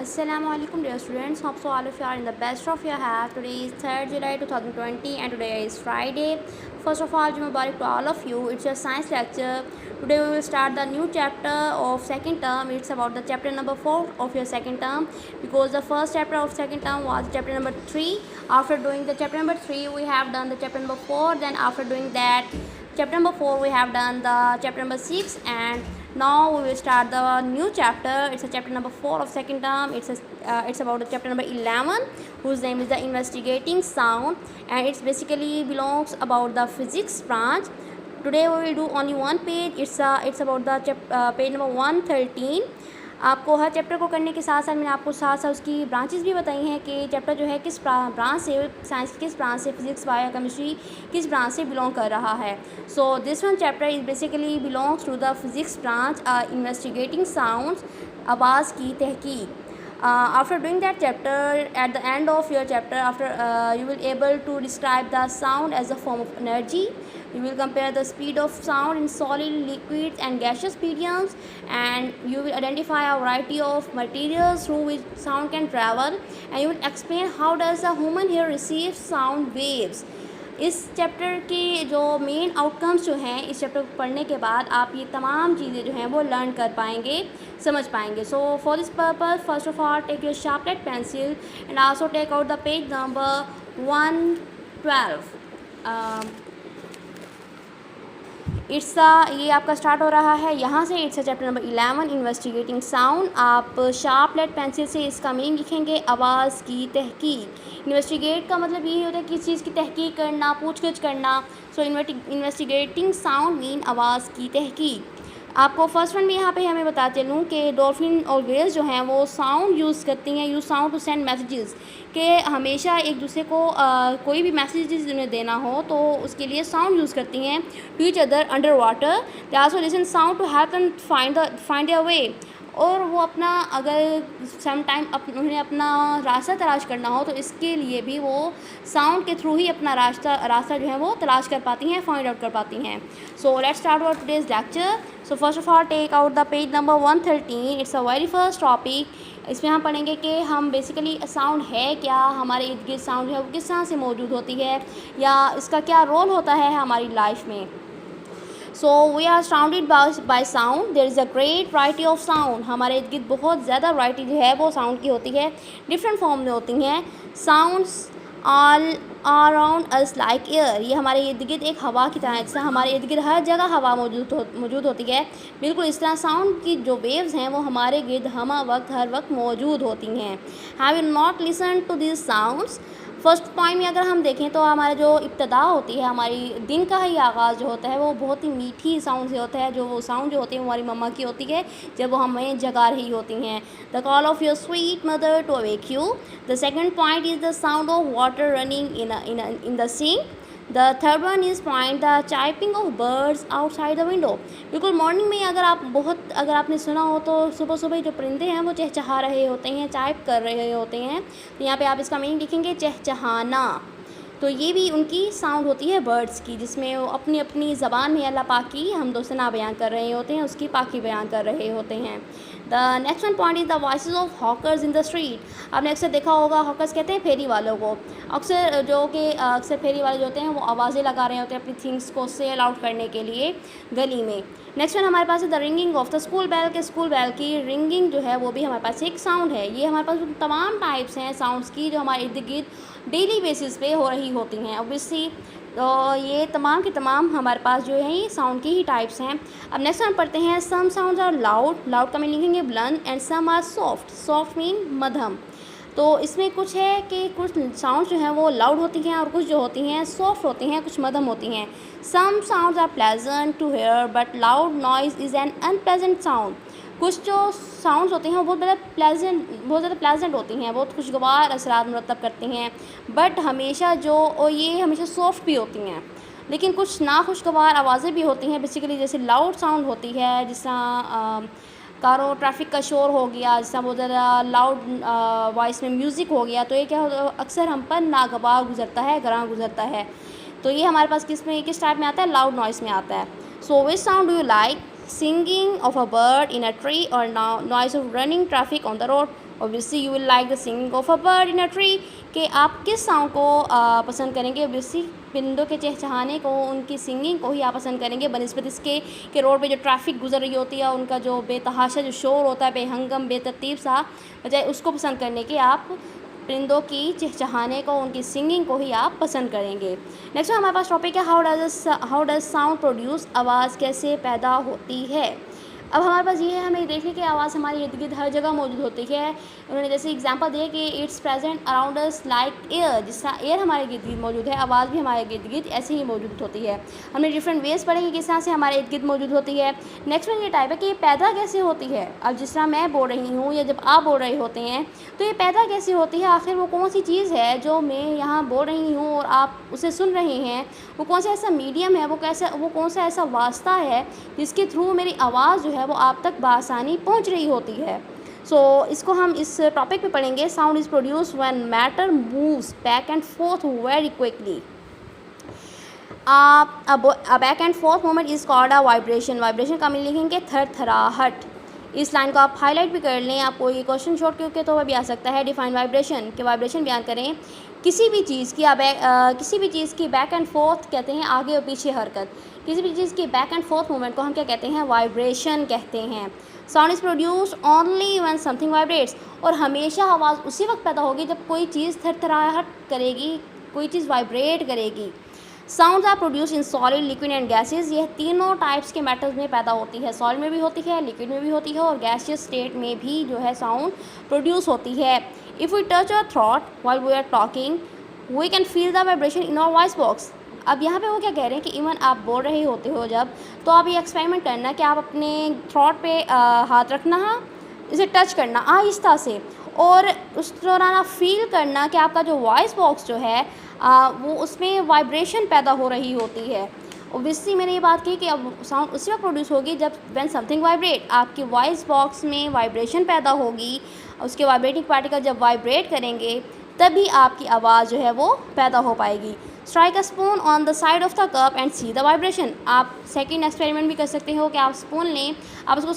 Assalamualaikum dear students, hope so all of you are in the best of your health. Today is 3rd July 2020 and today is Friday. First of all, Mubarak to all of you. It's your science lecture. Today we will start the new chapter of second term. It's about the chapter number 4 of your second term, because the first chapter of second term was chapter number 3. After doing the chapter number 3, we have done the chapter number 4. Then after doing that chapter number 4, we have done the chapter number 6, and now we will start the new chapter. It's a chapter number 4 of second term. It's about the chapter number 11, whose name is the investigating sound, and it's basically belongs about the physics branch. Today we will do only one page. It's about the page number 113. आपको हर chapter को करने के साथ साथ मैंने आपको साथ साथ उसकी ब्रांचेस भी बताई हैं कि चैप्टर जो है किस ब्रांच से, साइंस किस ब्रांच से, फिजिक्स बायो केमिस्ट्री किस ब्रांच से बिलोंग कर रहा है. So this one chapter is basically belongs to the physics branch, investigating sounds, आवाज़ की तहकीक. After doing that chapter, at the end of your chapter, you will able to describe the sound as a form of energy. You will compare the speed of sound in solid, liquids and gaseous mediums, and you will identify a variety of materials through which sound can travel, and you will explain how does a human ear receive sound waves. इस chapter के जो main outcomes जो हैं, इस chapter को पढ़ने के बाद आप ये तमाम चीज़ें जो हैं वो लर्न कर पाएंगे, समझ पाएंगे. So for this purpose, first of all take your sharpened pencil and also take out the page number 112. ये आपका स्टार्ट हो रहा है यहाँ से. It's chapter number 11, investigating sound. आप शार्प लेड पेंसिल से इसका मीनिंग लिखेंगे, आवाज़ की तहकीक. इन्वेस्टिगेट का मतलब यही होता है किसी चीज़ की तहकीक करना, पूछगछ करना. सो इन्वेस्टिगेटिंग साउंड मीन आवाज़ की तहकीक. आपको फर्स्ट वन भी यहाँ पे हमें बताते चलूँ कि डॉल्फिन और व्हेल्स जो हैं वो साउंड यूज़ करती हैं, use sound to send messages, कि हमेशा एक दूसरे को कोई भी मैसेजेस उन्हें देना हो तो उसके लिए साउंड यूज़ करती हैं. To each other under water. They also listen sound to help them find their way. और वो अपना अगर सम टाइम उन्हें अपना रास्ता तलाश करना हो तो इसके लिए भी वो साउंड के थ्रू ही अपना रास्ता जो है वो तलाश कर पाती हैं, फाइंड आउट कर पाती हैं. So let's start our today's lecture. So first of all take out the page number 113. It's a very first topic. इसमें हम पढ़ेंगे कि हम बेसिकली साउंड है क्या, हमारे इर्द गिर्द साउंड जो है वो किस तरह से मौजूद होती है, या इसका क्या रोल होता है हमारी लाइफ में. So we are surrounded by sound. There is a great variety of sound. हमारे इर्द गिर्द बहुत ज़्यादा वैरायटी जो है वो साउंड की होती है, डिफरेंट फॉर्म में होती हैं. Sounds all around us like air. ये हमारे इर्द गिर्द एक हवा की तरह है, जैसे हमारे इर्द गिर्द हर जगह हवा मौजूद होती है, बिल्कुल इस तरह साउंड की जो वेव्स हैं वो हमारे गिर्द हर वक्त मौजूद होती हैं. Have you not listen to this sounds. First point में अगर हम देखें तो हमारा जो इब्तदा होती है, हमारी दिन का ही आगाज़ जो होता है वो बहुत ही मीठी साउंड से होता है. जो वो साउंड जो होती है वो हमारी मम्मा की होती है जब वो हमें जगा रही होती हैं. The call of your sweet mother to awake you. The second point is the sound of water running in the sink. The third one is point the chirping of birds outside the window. बिल्कुल morning में अगर आपने सुना हो तो सुबह सुबह जो परिंदे हैं वो चहचहा रहे होते हैं, चाइप कर रहे होते हैं. तो यहाँ पे आप इसका मीनिंग लिखेंगे चहचहाना. तो ये भी उनकी साउंड होती है बर्ड्स की, जिसमें वो अपनी अपनी ज़बान में अल्लाह पाक की हमदोसना बयान कर रहे होते हैं, उसकी पाकी बयान कर रहे होते हैं. The next one point is the voices of hawkers in the street. आपने अक्सर देखा होगा, हॉकर्स कहते हैं फेरी वालों को. अक्सर फेरी वाले जो होते हैं वो आवाज़ें लगा रहे होते हैं अपनी थिंग्स को सेल आउट करने के लिए गली में. नेक्स्ट वन हमारे पास है the ringing of the school bell. के स्कूल बेल की रिंगिंग जो है वो भी हमारे पास एक साउंड है. ये हमारे पास तमाम टाइप्स हैं साउंड्स की जो हमारे इर्द गिर्द डेली बेसिस पे हो रही होती हैं ऑब्वियसली. तो ये तमाम के तमाम हमारे पास जो है ये साउंड की ही टाइप्स हैं. अब नेक्स्ट हम पढ़ते हैं. Some sounds are loud. Loud का मीनिंग लिखेंगे blunt. And some are soft. Soft mean मध्यम. तो इसमें कुछ है कि कुछ साउंड्स जो हैं वो लाउड होती हैं और कुछ जो होती हैं सॉफ्ट होती हैं, कुछ मध्यम होती हैं. Some sounds are pleasant to hear but loud noise is an unpleasant sound. कुछ जो साउंड्स होती हैं वो बहुत ज़्यादा प्लेजेंट होती हैं, बहुत खुशगवार असरात मुरतब करती हैं, बट ये हमेशा सॉफ्ट भी होती हैं. लेकिन कुछ नाखुशगवार आवाज़ें भी होती हैं बेसिकली, जैसे लाउड साउंड होती है, जिस तरह कारों ट्रैफिक का शोर हो गया, जिस तरह बहुत ज़्यादा लाउड वॉइस में म्यूज़िक हो गया, तो ये क्या होता है अक्सर हम पर नागवार गुजरता है, ग्रां गुजरता है. तो ये हमारे पास किस टाइप में आता है, लाउड नॉइस में आता है. So which sound do you like. Singing of a bird in a tree or noise of running traffic on the road. Obviously you will like the singing of a bird in a tree, कि आप किस sound को पसंद करेंगे। Obviously परिंदों के चहचहाने को, उनकी सिंगिंग को ही आप पसंद करेंगे बनिस्बत इसके कि रोड पे जो ट्रैफिक गुजर रही होती है, उनका जो बेतहाशा जो शोर होता है, बेहंगम बेतरतीब सा, बजाय उसको पसंद करने के आप परिंदों की चहचहाने को, उनकी सिंगिंग को ही आप पसंद करेंगे। नेक्स्ट हमारे पास टॉपिक है हाउ डज साउंड प्रोड्यूस, आवाज़ कैसे पैदा होती है। अब हमारे पास ये है, हमें देखने की आवाज़ हमारे इर्द गिर्द हर जगह मौजूद होती है। उन्होंने जैसे एग्जांपल दिया कि it's present around us like air, जिस तरह एयर हमारे इर्द गिर्द मौजूद है, आवाज़ भी हमारे इर्द गिर्द ऐसे ही मौजूद होती है। हमने डिफरेंट वेज पढ़े कि किस तरह से हमारे इर्द गिर्द मौजूद होती है। नेक्स्ट में ये टाइप है कि ये पैदा कैसे होती है। अब जिस तरह मैं बोल रही हूँ या जब आप बोल रहे होते हैं तो ये पैदा कैसे होती है, आखिर वो कौन सी चीज़ है जो मैं यहाँ बोल रही हूँ और आप उसे सुन रहे हैं, वो कौन सा ऐसा मीडियम है, वो कौन सा ऐसा वास्ता है जिसके थ्रू मेरी आवाज़ जो है वो आप तक आसानी पहुंच रही होती है। इसको हम इस टॉपिक पे पढ़ेंगे। Sound is produce when matter moves back and fourth very quickly. Back and fourth moment is called a vibration. Vibration का मीनिंग लिखेंगे थरथराहट। इस लाइन को आप हाईलाइट भी कर लें, आपको ये क्वेश्चन शॉर्ट के तो भी आ सकता है। डिफाइन वाइब्रेशन, के वाइब्रेशन बयान करें किसी भी चीज़ की बैक एंड फोर्थ कहते हैं आगे और पीछे हरकत। किसी भी चीज़ की बैक एंड फोर्थ मूवमेंट को हम क्या कहते हैं, वाइब्रेशन कहते हैं। Sound is produced only when something vibrates, और हमेशा आवाज़ उसी वक्त पैदा होगी जब कोई चीज़ थरथराहट करेगी, कोई चीज़ वाइब्रेट करेगी। Sounds are produce in solid, liquid and gases. यह तीनों टाइप्स के मेटल्स में पैदा होती है। सॉलिड में भी होती है, लिक्विड में भी होती है और गैसियस स्टेट में भी जो है साउंड प्रोड्यूस होती है। If we touch our throat while we are talking we can feel the vibration in our voice box. अब यहाँ पे वो क्या कह रहे हैं कि इवन आप बोल रहे होते हो जब, तो आप ये एक्सपेरिमेंट करना कि आप अपने थ्रोट पे हाथ रखना, इसे टच करना आहिस्ता से, और उस दौरान आप फील करना कि आपका जो वॉइस बॉक्स जो है वो उसमें वाइब्रेशन पैदा हो रही होती है। ओबियसली मैंने ये बात की कि अब साउंड उसी वक्त प्रोड्यूस होगी जब व्हेन समथिंग वाइब्रेट, आपके वॉइस बॉक्स में वाइब्रेशन पैदा होगी, उसके वाइब्रेटिंग पार्टिकल जब वाइब्रेट करेंगे तभी आपकी आवाज़ जो है वो पैदा हो पाएगी। Strike a spoon on the side of the cup and see the vibration. आप सेकंड एक्सपेरिमेंट भी कर सकते हो कि आप स्पून लें, आप उसको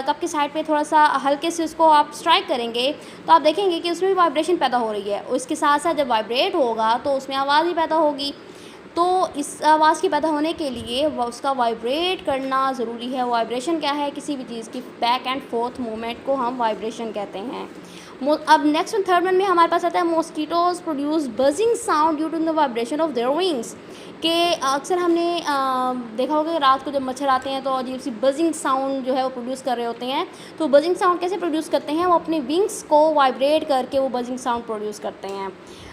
कप की साइड पे थोड़ा सा हल्के से उसको आप स्ट्राइक करेंगे तो आप देखेंगे कि उसमें भी वाइब्रेशन पैदा हो रही है, और इसके साथ साथ जब वाइब्रेट होगा तो उसमें आवाज़ भी पैदा होगी। तो इस आवाज़ के पैदा होने के लिए उसका वाइब्रेट करना ज़रूरी है। वाइब्रेशन क्या है, किसी भी चीज़ की बैक एंड फोर्थ मूवमेंट को हम वाइब्रेशन कहते हैं। अब नेक्स्ट और थर्ड वन में हमारे पास आता है mosquitoes produce buzzing sound due to the vibration of their wings. कि अक्सर हमने देखा होगा कि रात को जब मच्छर आते हैं तो अजीब सी बजिंग साउंड जो है वो प्रोड्यूस कर रहे होते हैं। तो बजिंग साउंड कैसे प्रोड्यूस करते हैं, वो अपने विंग्स को वाइब्रेट करके वो बजिंग साउंड प्रोड्यूस करते हैं।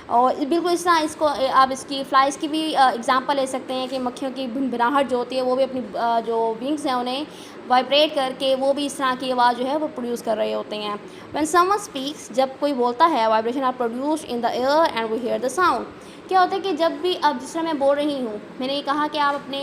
और बिल्कुल इस तरह इसको आप इसकी फ्लाइज़ की भी एग्जांपल ले सकते हैं कि मक्खियों की भिनभिनाहट जो होती है वो भी अपनी जो विंग्स हैं उन्हें वाइब्रेट करके वो भी इस तरह की आवाज़ जो है वो प्रोड्यूस कर रहे होते हैं। व्हेन समवन स्पीक्स, जब कोई बोलता है, vibration are produced in the air and we hear the sound. क्या होता है कि जब भी अब जिस तरह मैं बोल रही हूँ, मैंने ये कहा कि आप अपने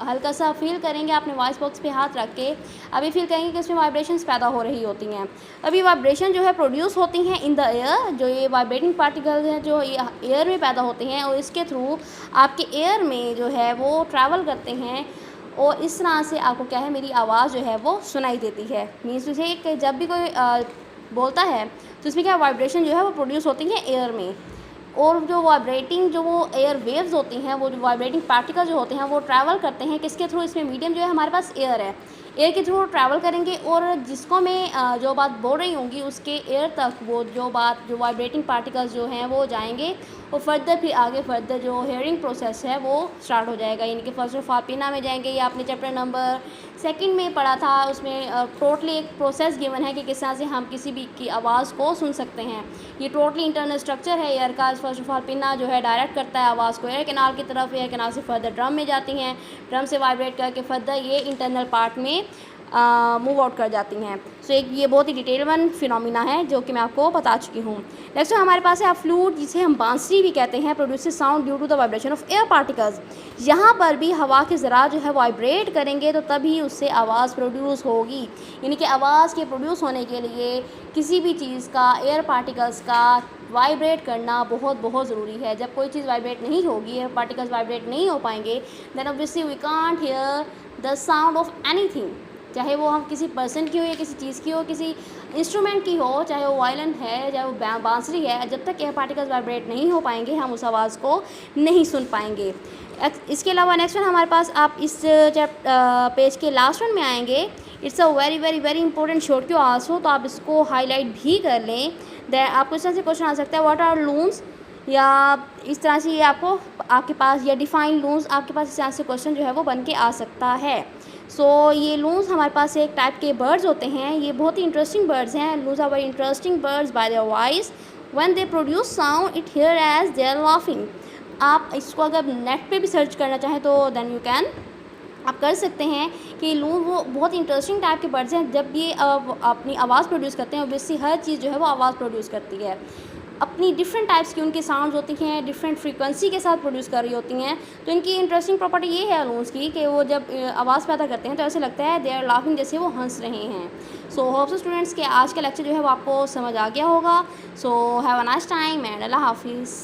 हल्का सा फील करेंगे अपने वॉइस बॉक्स पे हाथ रख के, अभी फील करेंगे कि उसमें वाइब्रेशंस पैदा हो रही होती हैं। अभी वाइब्रेशन जो है प्रोड्यूस होती हैं इन द एयर, जो ये वाइब्रेटिंग पार्टिकल्स हैं जो ये एयर में पैदा होते हैं और इसके थ्रू आपके एयर में जो है वो ट्रैवल करते हैं और इस तरह से आपको क्या है, मेरी आवाज़ जो है वो सुनाई देती है। मीन्स उसे कि जब भी कोई बोलता है तो इसमें क्या वाइब्रेशन जो है वो प्रोड्यूस होती है एयर में, और जो वाइब्रेटिंग जो वो एयर वेव्स होती हैं, वो जो वाइब्रेटिंग पार्टिकल जो होते हैं वो ट्रैवल करते हैं किसके थ्रू, इसमें मीडियम जो है हमारे पास एयर है, एयर के थ्रू ट्रैवल करेंगे और जिसको मैं जो बात बोल रही होंगी उसके एयर तक वो जो वाइब्रेटिंग पार्टिकल्स जो हैं वो जाएंगे और फर्दर फिर आगे फर्दर जो हेयरिंग प्रोसेस है वो स्टार्ट हो जाएगा। यानी कि फर्स्ट ऑफ ऑल पिना में जाएंगे, ये आपने चैप्टर नंबर 2 में पढ़ा था, उसमें टोटली एक प्रोसेस गिवन है कि किस तरह से हम किसी भी की आवाज़ को सुन सकते हैं। ये टोटली इंटरनल स्ट्रक्चर है एयर का। फर्स्ट ऑफ ऑल पिना जो है डायरेक्ट करता है आवाज़ को एयर कैनाल की तरफ, एयर कैनाल से फर्दर ड्रम में जाती हैं, ड्रम से वाइब्रेट करके फर्दर ये इंटरनल पार्ट में मूव आउट कर जाती हैं। सो एक ये बहुत ही डिटेल वन फिनोमिना है जो कि मैं आपको बता चुकी हूँ। नेक्स्ट हमारे पास है फ्लूट, जिसे हम बांसुरी भी कहते हैं, produces sound due to the vibration of air particles. यहाँ पर भी हवा के ज़रा जो है वाइब्रेट करेंगे तो तभी उससे आवाज़ प्रोड्यूस होगी। यानी कि आवाज़ के प्रोड्यूस होने के लिए किसी भी चीज़ का, एयर पार्टिकल्स का वाइब्रेट करना बहुत बहुत ज़रूरी है। जब कोई चीज़ वाइब्रेट नहीं होगी, एयर पार्टिकल्स वाइब्रेट नहीं हो पाएंगे, then obviously we can't hear the sound of anything. चाहे वो हम किसी पर्सन की हो या किसी चीज़ की हो, किसी इंस्ट्रूमेंट की हो, चाहे वो वायलिन है, चाहे वो बांसुरी है, जब तक एयर पार्टिकल्स वाइब्रेट नहीं हो पाएंगे हम उस आवाज़ को नहीं सुन पाएंगे। इसके अलावा नेक्स्ट वन हमारे पास, आप इस पेज के लास्ट वन में आएंगे, it's a very very very important short Q also, तो आप इसको हाईलाइट भी कर लें। दैट आपको इस तरह से क्वेश्चन आ सकता है, व्हाट आर लून्स, या इस तरह से ये आपको आपके पास, या डिफाइन लून्स, आपके पास इस तरह से क्वेश्चन जो है वो बन के आ सकता है। सो ये लून्स हमारे पास एक टाइप के बर्ड्स होते हैं, ये बहुत ही इंटरेस्टिंग बर्ड्स हैं। Loons are very interesting birds by their voice, when they produce sound it hear as they are laughing. आप इसको अगर नेट पे भी सर्च करना चाहें तो देन यू कैन, आप कर सकते हैं कि लून वो बहुत इंटरेस्टिंग टाइप के बर्ड्स हैं। जब ये अपनी आवाज़ प्रोड्यूस करते हैं, ऑब्वियसली हर चीज़ जो है वो आवाज़ प्रोड्यूस करती है, अपनी डिफरेंट टाइप्स की उनकी साउंड्स होती हैं, डिफरेंट फ्रीक्वेंसी के साथ प्रोड्यूस कर रही होती हैं। तो इनकी इंटरेस्टिंग प्रॉपर्टी ये है लून्स की कि वो जब आवाज़ पैदा करते हैं तो ऐसे लगता है दे आर लाफिंग, जैसे वो हंस रहे हैं। सो होप सो स्टूडेंट्स के आज का लेक्चर जो है वो आपको समझ आ गया होगा। So have a nice time and अल्लाह हाफिज़।